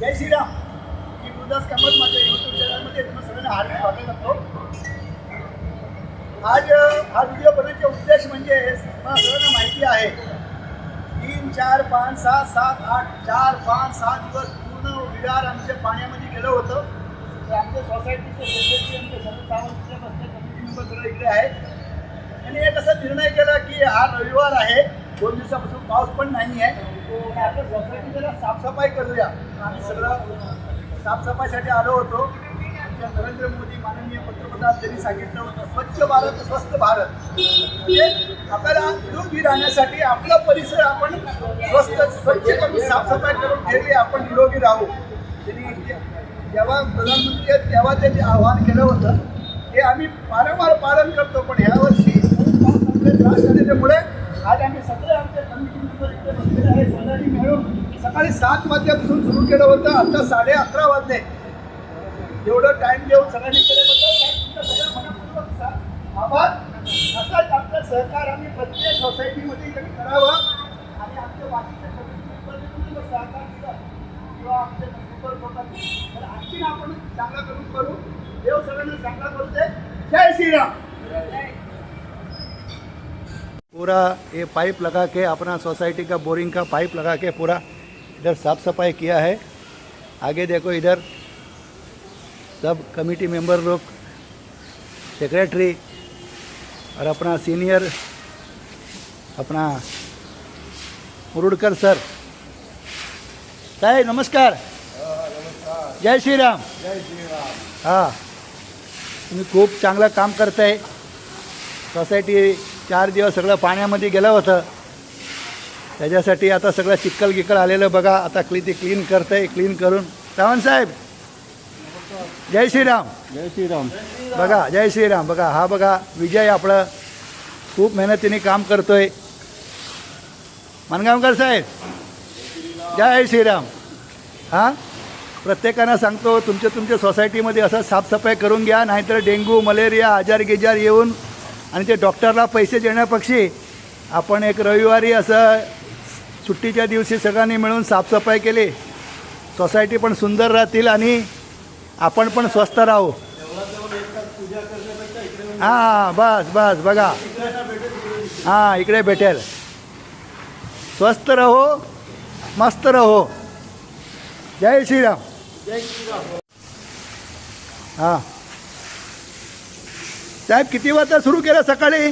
जय श्रीराम. मी गुरुदास कामत माझ्या यूट्यूब चॅनलमध्ये तुम्हाला सगळ्यांना हार्दिक स्वागत करतो. आज हा व्हिडिओ बनवण्याचा उद्देश म्हणजे मला सगळ्यांना माहिती आहे 3, 4, 5, 6, 7, 8 4, 5, 6 दिवस पूर्ण विरार आमच्या पाण्यामध्ये गेलं होतं. तर आमच्या सोसायटीचे सेक्रेटरी आमचे शरद सावंतच्या बसल्या कमिटी मेंबर सगळं इकडे आहे. आणि एक असा निर्णय केला की हा रविवार आहे, 2 दिवसापासून पाऊस पण नाही आहे, आणि आपल्या सोसायटी जरा साफसफाई करूया. आम्ही सगळं साफसफाईसाठी आलो होतो. आमच्या नरेंद्र मोदी माननीय पंतप्रधान त्यांनी सांगितलं होतं स्वच्छ भारत स्वस्थ भारत, म्हणजे आपल्याला निरोगी राहण्यासाठी आपला परिसर आपण स्वच्छ करून साफसफाई करून ठेवली, आपण निरोगी राहू. त्यांनी जेव्हा प्रधानमंत्री आहेत तेव्हा त्यांनी आवाहन केलं होतं. हे आम्ही वारंवार पालन करतो, पण ह्यावर्षी त्रास झाल्यामुळे आज आम्ही सगळे आमच्या कमिटी मेंबर इकडे बसलेले आहे. सगळ्यांनी मिळून सकाळी 7 वाजल्यापासून सुरू केलं होतं. आता 11:30 वाजले. एवढं टाईम देऊन सगळ्यांनी केल्याबद्दल सगळ्या मनपूर्वक आभार. असाच आपलं सहकार आम्ही प्रत्येक सोसायटीमध्ये करावं आणि आमच्या बाकीच्या कमिटी मेंबरने सहकार दिलं किंवा आमच्या मेंबर लोकांनी तर आणखीन आपण चांगला करू. देव सगळ्यांना चांगला करू दे. जय श्रीराम. पूरा ये पाइप लगा के अपना सोसाइटी का बोरिंग का पाइप लगा के पूरा इधर साफ सफाई किया है. आगे देखो इधर सब कमेटी मेंबर लोग, सेक्रेटरी और अपना सीनियर अपना मुरुडकर सर. साहेब नमस्कार. जय श्रीराम. जय श्रीराम. हां, तुम्ही खूप चांगलं काम करताय. सोसायटी 4 दिवस सगळं पाण्यामध्ये गेलं होतं, त्याच्यासाठी आता सगळं चिक्कल गिक्कल आलेलं बघा. आता क्लीन करतंय. क्लीन करून सावंत साहेब जय श्रीराम. जय श्रीराम. बघा जय श्रीराम. बघा हा बघा विजय आपलं खूप मेहनतीने काम करतोय. मनगावकर साहेब जय श्रीराम. हां, प्रत्येकानं सांगतो तुमच्या सोसायटीमध्ये असं साफसफाई करून घ्या, नाहीतर डेंग्यू मलेरिया आजार गिजार येऊन आणि ते डॉक्टरला पैसे देण्यापेक्षा आपण एक रविवारी असं सुट्टीच्या दिवशी सगळ्यांनी मिळून साफसफाई केली, सोसायटी पण सुंदर राहतील आणि आपण पण स्वस्थ राहू. हां बस बस बघा. हां इकडे भेटेल. स्वस्थ रहो, मस्त रहो. जय श्रीराम. जय श्रीराम. हां साहेब किती वाजता सुरू केलं सकाळी?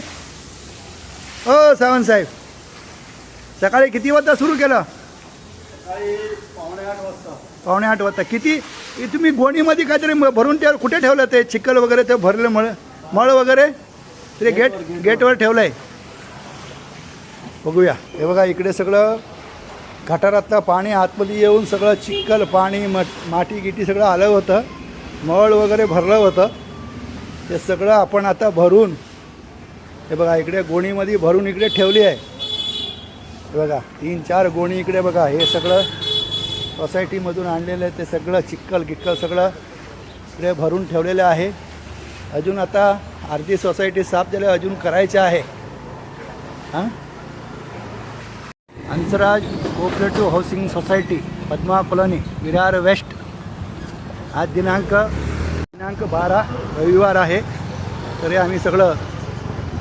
हो सावंत साहेब सकाळी किती वाजता सुरू केलं? सकाळी 7:45 वाजता. 7:45 वाजता. किती तुम्ही गोणीमध्ये काहीतरी भरून ठेव, कुठे ठेवलं ते चिखल वगैरे ते भरलं मळ वगैरे ते गेटवर ठेवलं आहे. बघूया. हे बघा इकडे सगळं गटारातलं पाणी आतमध्ये येऊन सगळं चिखल पाणी माती गिटी सगळं आलं होतं, मळ वगैरे भरलं होतं. ते सगळं आपण आता भरून हे बघा इकडे गोणीमध्ये भरून इकडे ठेवली आहे. हे बघा 3-4 गोणी इकडे बघा. हे सगळं सोसायटीमधून आणलेलं आहे, ते सगळं चिखल गिक्कल सगळं इकडे भरून ठेवलेलं आहे. अजून आता अर्धी सोसायटी साफ झाली, अजून करायचं आहे. हां, Hansraj cooperative housing society Padma colony Virar west. आज दिनांक 12 रविवार आहे. तरी आम्ही सगळं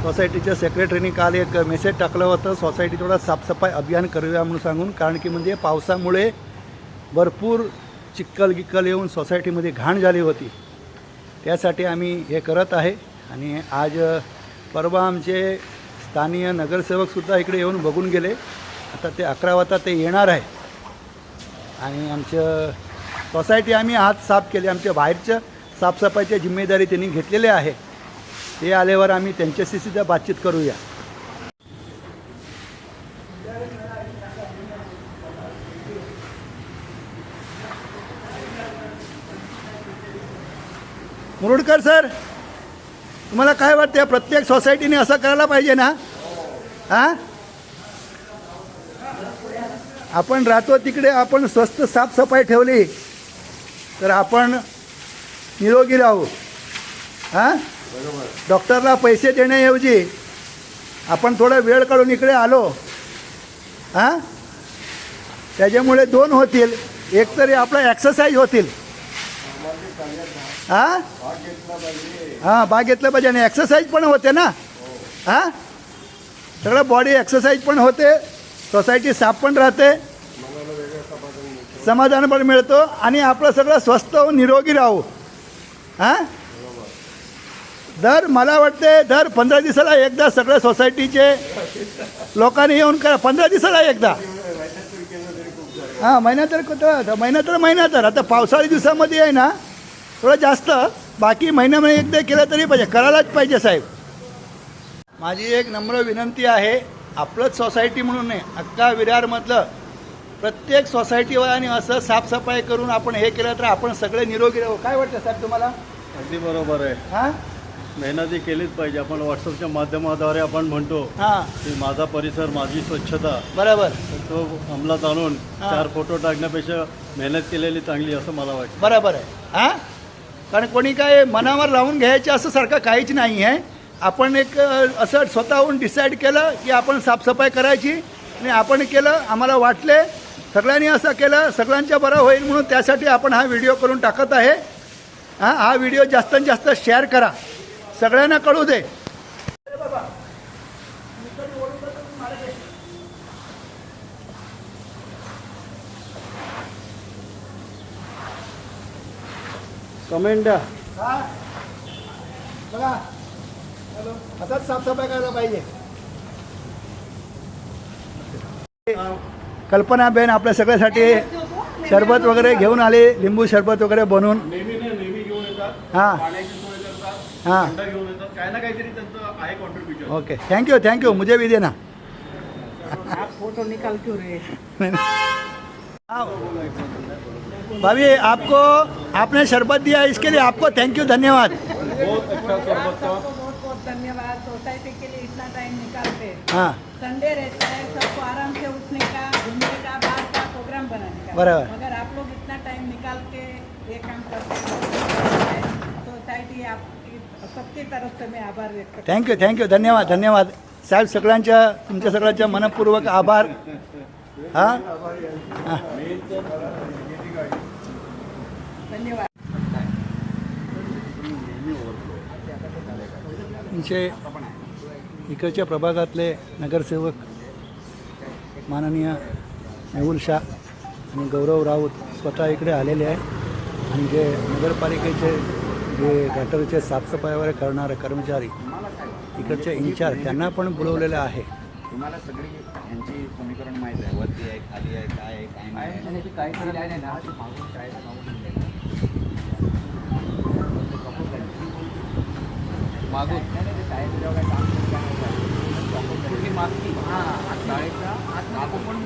सोसायटीच्या सेक्रेटरीने काल एक मेसेज टाकलं होतं, सोसायटी थोडा साफसफाई अभियान करूया म्हणून सांगून. कारण की म्हणजे पावसामुळे भरपूर चिखल गिक्कल येऊन सोसायटीमध्ये घाण झाली होती, त्यासाठी आम्ही हे करत आहे. आणि आज परवा आमचे स्थानीय नगरसेवकसुद्धा इकडे येऊन बघून गेले. आता ते 11 वाजता ते येणार आहे. आणि आमचं सोसायटी आम्ही आज साफ केली. आमच्या बाहेरच्या साफसफाईची जिम्मेदारी त्यांनी घेतलेली आहे. ते आल्यावर आम्ही त्यांच्याशी सुद्धा बातचीत करूया. मुरुडकर सर, तुम्हाला काय वाटतं प्रत्येक सोसायटीने असं करायला पाहिजे ना? हां, आपण राहतो तिकडे आपण स्वस्त साफसफाई ठेवली तर आपण निरोगी राहू. हां, डॉक्टरला पैसे देण्याऐवजी आपण थोडा वेळ काढून इकडे आलो, हां, त्याच्यामुळे 2 होतील. एक तरी आपला एक्सरसाइज होतील. हां हां भाग घेतला पाहिजे आणि एक्सरसाइज पण होते ना. हां सगळं बॉडी एक्सरसाइज पण होते, सोसायटी साफ पण राहते, समाधान पण मिळतो आणि आपलं सगळं स्वस्थ होऊन निरोगी राहू. हां मला वाटते दर 15 दिवसाला एकदा सगळ्या सोसायटीचे लोकांनी येऊन करा. 15 दिवसाला एकदा. हां महिना तर आता पावसाळी दिवसामध्ये आहे ना थोडं जास्त, बाकी महिन्यामध्ये एकदा केलं तरी पाहिजे, करायलाच पाहिजे साहेब. माझी एक नम्र विनंती आहे, आपलंच सोसायटी म्हणून नाही, अख्खा विरारमधलं प्रत्येक सोसायटीवाल्यांनी असं साफसफाई करून आपण हे केलं तर आपण सगळे निरोगी राहू. काय वाटतं साहेब तुम्हाला? अगदी बरोबर आहे. हां मेहनती केलीच पाहिजे. आपण व्हॉट्सअपच्या माध्यमाद्वारे आपण म्हणतो हां की माझा परिसर माझी स्वच्छता, बरोबर. तो अंमलात आणून 4 फोटो टाकण्यापेक्षा मेहनत केलेली चांगली असं मला वाटतं. बरोबर आहे. हां कारण कोणी काय मनावर लावून घ्यायचं असं सारखं काहीच नाही आहे. आपण एक असं स्वतःहून डिसाईड केलं की आपण साफसफाई करायची आणि आपण केलं, आम्हाला वाटले सगळ्यांनी असं केलं, सगळ्यांच्या बरं होईल म्हणून त्यासाठी आपण हा व्हिडिओ करून टाकत आहे. हा व्हिडिओ जास्तीत जास्त शेअर करा, सगळ्यांना कळू दे. कमेंट द्या. हां बघा असंच साफसफाई करायला पाहिजे. कल्पनाबेन आपल्या सगळ्यासाठी सरबत वगैरे घेऊन आले, लिंबू सरबत वगैरे बनवून. नेहमी घेऊन येतात, हां पाण्याची सोय करतात, हां थंड घेऊन येतात, काय ना काहीतरी त्यांचं आहे कॉन्ट्रीब्युशन. ओके थैंक यू मुझे भी देना. आप फोटो निकाल क्यों रहे? हाँ भाभी आपको आपने शरबत दिया इसके लिए आपको थैंक यू, धन्यवाद. बहुत अच्छा शरबत था. बहुत धन्यवाद. सोसाइटी के लिए इतना टाइम निकालते हैं. हाँ संडे रहता है, सबको आराम से उठने का, घूमने का, बाहर का प्रोग्राम बनाने का. बराबर. मगर आप लोग इतना टाइम निकाल के ये काम करते हैं. सोसाइटी आपकी सबकी तरफ से मैं आभार व्यक्त करती हूँ. थँक्यू धन्यवाद साहेब. सगळ्यांच्या तुमच्या सगळ्यांच्या मनपूर्वक आभार. हां धन्यवाद. तुमचे इकडच्या प्रभागातले नगरसेवक माननीय मेहुल शाह आणि गौरव राऊत स्वतः इकडे आलेले आहे आणि जे नगरपालिकेचे जे गटरचे साफसफाई वगैरे करणारे कर्मचारी इकडचे इन्चार्ज त्यांना पण बोलवलेलं आहे. तुम्हाला सगळी यांची समीकरण माहीत आहे, वरती आहे, खाली आहे, काय आहे, काय नाही. काय करायला आहे ना मागून शाळेत जेव्हा काय काम कुठली मागती शाळेचा मागून पण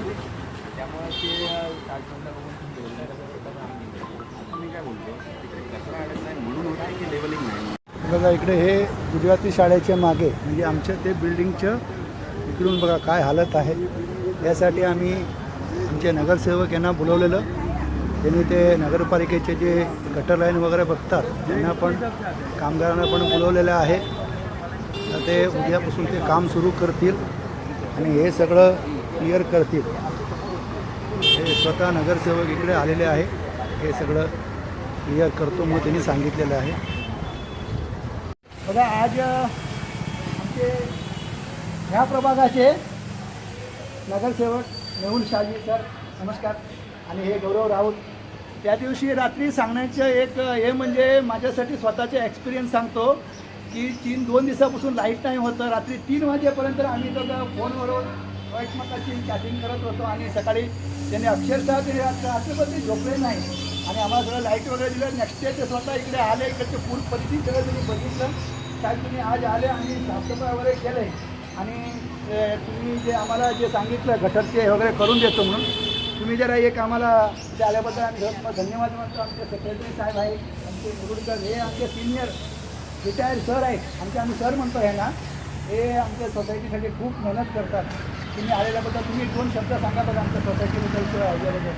त्यामुळे ते मी काय बोलतो तिकडे कचरा अडत नाही म्हणून होत आहे की लेवलिंग नाही. बघा इकडे हे गुजराती शाळेच्या मागे म्हणजे आमच्या ते बिल्डिंगचं इकडून बघा काय हालत आहे. यासाठी आम्ही आमचे नगरसेवक यांना बोलवलेलं. त्यांनी ते नगरपालिकेचे जे गटर लाईन वगैरे बघतात त्यांना पण कामगारांना पण बोलवलेलं आहे. तर ते उद्यापासून ते काम सुरू करतील आणि हे सगळं क्लिअर करतील. हे स्वतः नगरसेवक इकडे आलेले आहे, हे सगळं क्लिअर करतो म्हणून त्यांनी सांगितलेलं आहे. बघा आज आमचे ह्या प्रभागाचे नगरसेवक मेहुल शाहजी सर नमस्कार आणि हे गौरव राऊत. त्या दिवशी रात्री सांगण्याचं एक हे म्हणजे माझ्यासाठी स्वतःचे एक्सपिरियन्स सांगतो की 2 दिवसापासून लाईट नाही होतं. रात्री 3 वाजेपर्यंत आम्ही तर फोनवर एकमेकाची चॅटिंग करत होतो आणि सकाळी त्यांनी अक्षरशः ते रात्रभर ते झोपले नाही आणि आम्हाला सगळं लाईट वगैरे दिलं. नेक्स्ट डे ते स्वतः इकडे आले, इकडचे पूर्ण परिस्थिती सगळं त्यांनी बघितलं. साहेब तुम्ही आज आले आणि साफसफाई वगैरे केलं आहे आणि तुम्ही जे आम्हाला जे सांगितलं गटरचे वगैरे करून देतो म्हणून तुम्ही जरा एक आम्हाला ते आल्याबद्दल आम्ही धन्यवाद म्हणतो. आमचे सेक्रेटरी साहेब आहेत, आमचे मुरुडकर हे आमचे सिनियर रिटायर्ड सर आहेत, आमचे सर म्हणतो ह्यांना. हे आमच्या सोसायटीसाठी खूप मेहनत करतात. तुम्ही आलेल्याबद्दल तुम्ही 2 शब्द सांगा बघा आमच्या सोसायटीबद्दल आल्याबद्दल.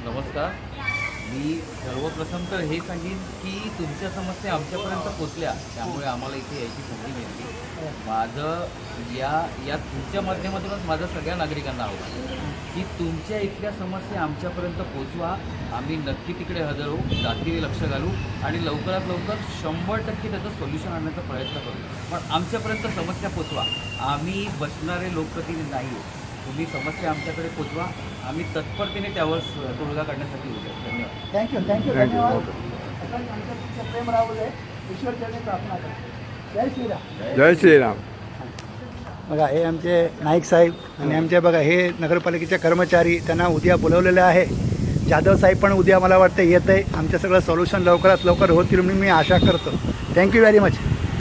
नमस्कार, मी सर्वप्रथम तर हे सांगेन की तुमच्या समस्या आमच्यापर्यंत पोचल्या, त्यामुळे आम्हाला इथे यायची संधी मिळाली. माझं या तुमच्या माध्यमातूनच माझं सगळ्या नागरिकांना आव्हान की तुमच्या इथल्या समस्या आमच्यापर्यंत पोचवा. आम्ही नक्की तिकडे हजर होऊ, जातीने लक्ष घालू आणि लवकरात लवकर 100% त्याचं सोल्युशन आणण्याचा प्रयत्न करू. पण आमच्यापर्यंत समस्या पोचवा. आम्ही बसणारे लोकप्रतिनिधी नाही आहोत. तुम्ही समस्या आमच्याकडे पोचवा, आम्ही तत्परतेने त्यावर तोडगा काढण्यासाठी उद्या. धन्यवाद. थँक्यू धन्यवाद. असंच आमचं तुमचं प्रेम राहू दे. ईश्वर चरणी प्रार्थना करतो. जय श्रीराम. जय श्रीराम. बघा हे आमचे नाईक साहेब आणि आमचे बघा हे नगरपालिकेचे कर्मचारी, त्यांना उद्या बोलवलेले आहे. जाधव साहेब पण उद्या मला वाटतं येत आहे. आमचं सगळं सोल्युशन लवकरात लवकर होतील म्हणून मी आशा करतो. Thank you very much.